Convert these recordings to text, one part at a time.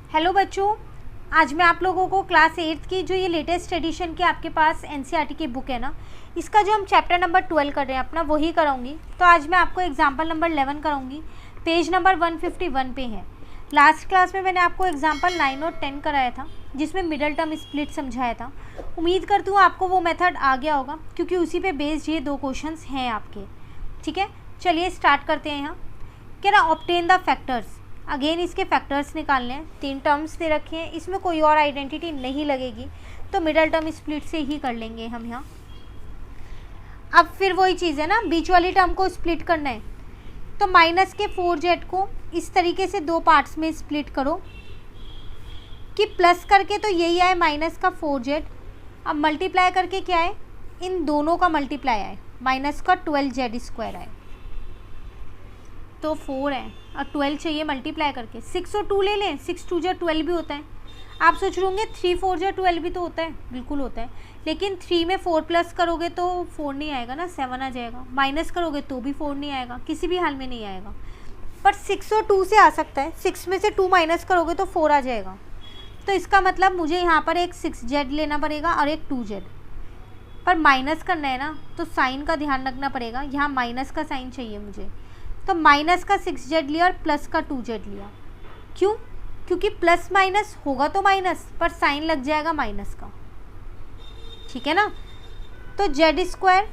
Hello बच्चों, आज मैं आप लोगों को क्लास 8th की जो ये लेटेस्ट एडिशन की आपके पास एनसीईआरटी की बुक है ना, इसका जो हम चैप्टर नंबर 12 कर रहे हैं अपना वही कराऊंगी। तो आज मैं आपको एग्जाम्पल नंबर 11 कराऊंगी, पेज नंबर 151 पे है। लास्ट क्लास में मैंने आपको एग्जाम्पल 9 और 10 कराया था, जिसमें मिडल टर्म स्प्लिट समझाया था। उम्मीद करती हूँ आपको वो मेथड आ गया होगा, क्योंकि उसी पे बेस्ड ये 2 क्वेश्चंस हैं आपके। ठीक है, चलिए स्टार्ट करते हैं। यहाँ क्या ना, ऑब्टेन द फैक्टर्स। अगेन इसके फैक्टर्स निकालने हैं। 3 टर्म्स दे रखे हैं, इसमें कोई और आइडेंटिटी नहीं लगेगी, तो मिडल टर्म स्प्लिट से ही कर लेंगे हम यहाँ। अब फिर वही चीज़ है ना, बीच वाली टर्म को स्प्लिट करना है, तो माइनस के 4z को इस तरीके से 2 पार्ट्स में स्प्लिट करो कि प्लस करके तो यही आए माइनस का 4z, अब मल्टीप्लाई करके क्या है, इन दोनों का मल्टीप्लाई आए, माइनस का 12z² आए, तो 4 है और 12 चाहिए मल्टीप्लाई करके। 6 और 2 ले लें, 6 2 12 भी होता है। आप सोच रहे होंगे 3 4 12 भी तो होता है, बिल्कुल होता है, लेकिन 3 में 4 प्लस करोगे तो 4 नहीं आएगा ना, 7 आ जाएगा। माइनस करोगे तो भी 4 नहीं आएगा, किसी भी हाल में नहीं आएगा। पर 6 और 2 से आ सकता है, 6 में से 2 माइनस करोगे तो 4 आ जाएगा। तो इसका मतलब मुझे यहाँ पर एक 6z लेना पड़ेगा और एक 2z, पर माइनस करना है ना, तो साइन का ध्यान रखना पड़ेगा। यहाँ माइनस का साइन चाहिए मुझे, तो माइनस का 6z लिया और प्लस का 2z लिया। क्यों? क्योंकि प्लस माइनस होगा तो माइनस, पर साइन लग जाएगा माइनस का। ठीक है ना, तो z²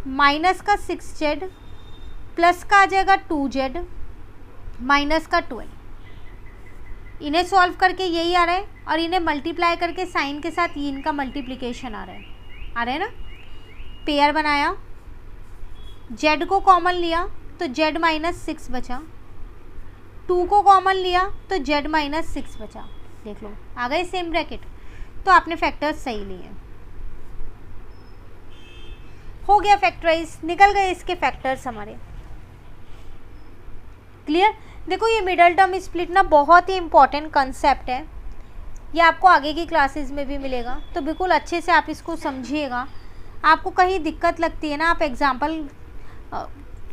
माइनस का 6z प्लस का आ जाएगा 2z माइनस का 12। इन्हें सॉल्व करके यही आ रहा है, और इन्हें मल्टीप्लाई करके साइन के साथ इनका मल्टीप्लिकेशन आ रहा है ना। पेयर बनाया, z को कॉमन लिया तो z माइनस 6 बचा, 2 को कॉमन लिया तो z माइनस 6 बचा। देख लो आ गए सेम ब्रैकेट, तो आपने फैक्टर्स सही लिए, हो गया फैक्टराइज, निकल गए इसके फैक्टर्स हमारे। क्लियर? देखो ये मिडल टर्म स्प्लिट ना बहुत ही इंपॉर्टेंट कंसेप्ट है, ये आपको आगे की क्लासेस में भी मिलेगा, तो बिल्कुल अच्छे से आप इसको समझिएगा। आपको कहीं दिक्कत लगती है ना आप एग्जाम्पल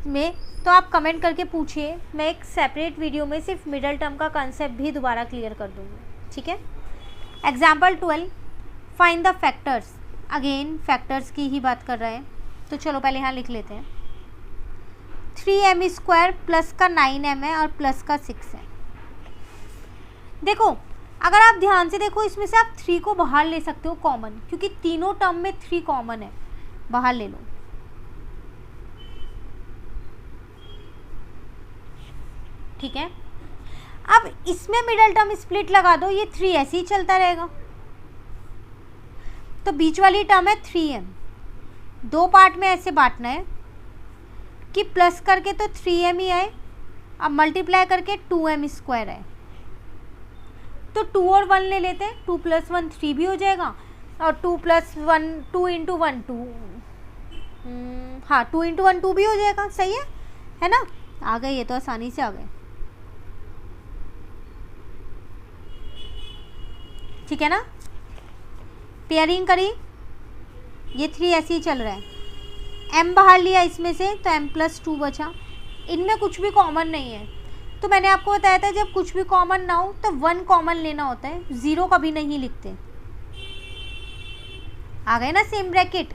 में, तो आप कमेंट करके पूछिए, मैं एक सेपरेट वीडियो में सिर्फ मिडल टर्म का कंसेप्ट भी दोबारा क्लियर कर दूँगी। ठीक है, example 12, find the factors. Again factors की ही बात कर रहे हैं, तो चलो पहले यहाँ लिख लेते हैं। 3m² प्लस का 9m है और प्लस का 6 है। देखो अगर आप ध्यान से देखो, इसमें से आप 3 को बाहर ले सकते हो कॉमन, क्योंकि तीनों टर्म में 3 कॉमन है, बाहर ले लो। ठीक है, अब इसमें मिडल टर्म स्प्लिट लगा दो, ये 3 ऐसे ही चलता रहेगा, तो बीच वाली टर्म है 3m, 2 पार्ट में ऐसे बांटना है कि प्लस करके तो 3m ही आए, अब मल्टीप्लाई करके 2m² आए, तो 2 और 1 ले लेते हैं, 2 + 1 3 भी हो जाएगा, और 2 + 1 2 × 1 2, हाँ 2 × 1 2 भी हो जाएगा। सही है ना, आ गए, ये तो आसानी से आ गए। ठीक है ना, पेयरिंग करी, ये 3 ऐसे ही चल रहा है। m बाहर लिया इसमें से, तो m + 2 बचा, इनमें कुछ भी कॉमन नहीं है, तो मैंने आपको बताया था जब कुछ भी कॉमन ना हो तो 1 कॉमन लेना होता है, 0 कभी नहीं लिखते। आ गए ना सेम ब्रैकेट,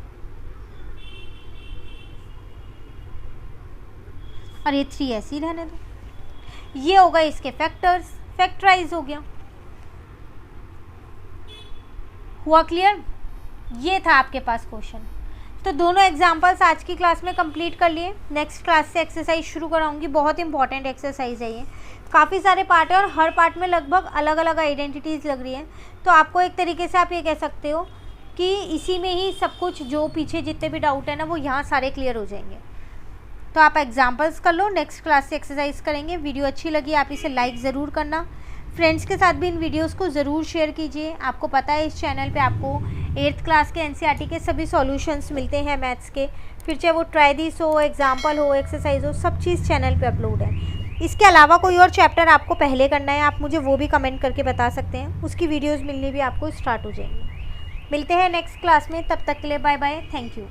और ये 3 ऐसे ही रहने दो। ये होगा इसके फैक्टर्स, फैक्टराइज हो गया। हुआ क्लियर? ये था आपके पास क्वेश्चन। तो दोनों एग्जाम्पल्स आज की क्लास में कंप्लीट कर लिए। नेक्स्ट क्लास से एक्सरसाइज शुरू कराऊंगी, बहुत इंपॉर्टेंट एक्सरसाइज है ये, काफ़ी सारे पार्ट है और हर पार्ट में लगभग अलग अलग आइडेंटिटीज़ लग रही हैं, तो आपको एक तरीके से आप ये कह सकते हो कि इसी में ही सब कुछ, जो पीछे जितने भी डाउट है ना वो यहाँ सारे क्लियर हो जाएंगे। तो आप एग्जाम्पल्स कर लो, नेक्स्ट क्लास से एक्सरसाइज करेंगे। वीडियो अच्छी लगी आप इसे लाइक ज़रूर करना, फ्रेंड्स के साथ भी इन वीडियोस को ज़रूर शेयर कीजिए। आपको पता है इस चैनल पे आपको 8th क्लास के एनसीईआरटी के सभी सॉल्यूशंस मिलते हैं मैथ्स के, फिर चाहे वो ट्राई दिस हो, एग्जाम्पल हो, एक्सरसाइज हो, सब चीज़ चैनल पे अपलोड है। इसके अलावा कोई और चैप्टर आपको पहले करना है, आप मुझे वो भी कमेंट करके बता सकते हैं, उसकी वीडियोज़ मिलनी भी आपको स्टार्ट हो जाएंगी। मिलते हैं नेक्स्ट क्लास में, तब तक के लिए बाय बाय, थैंक यू।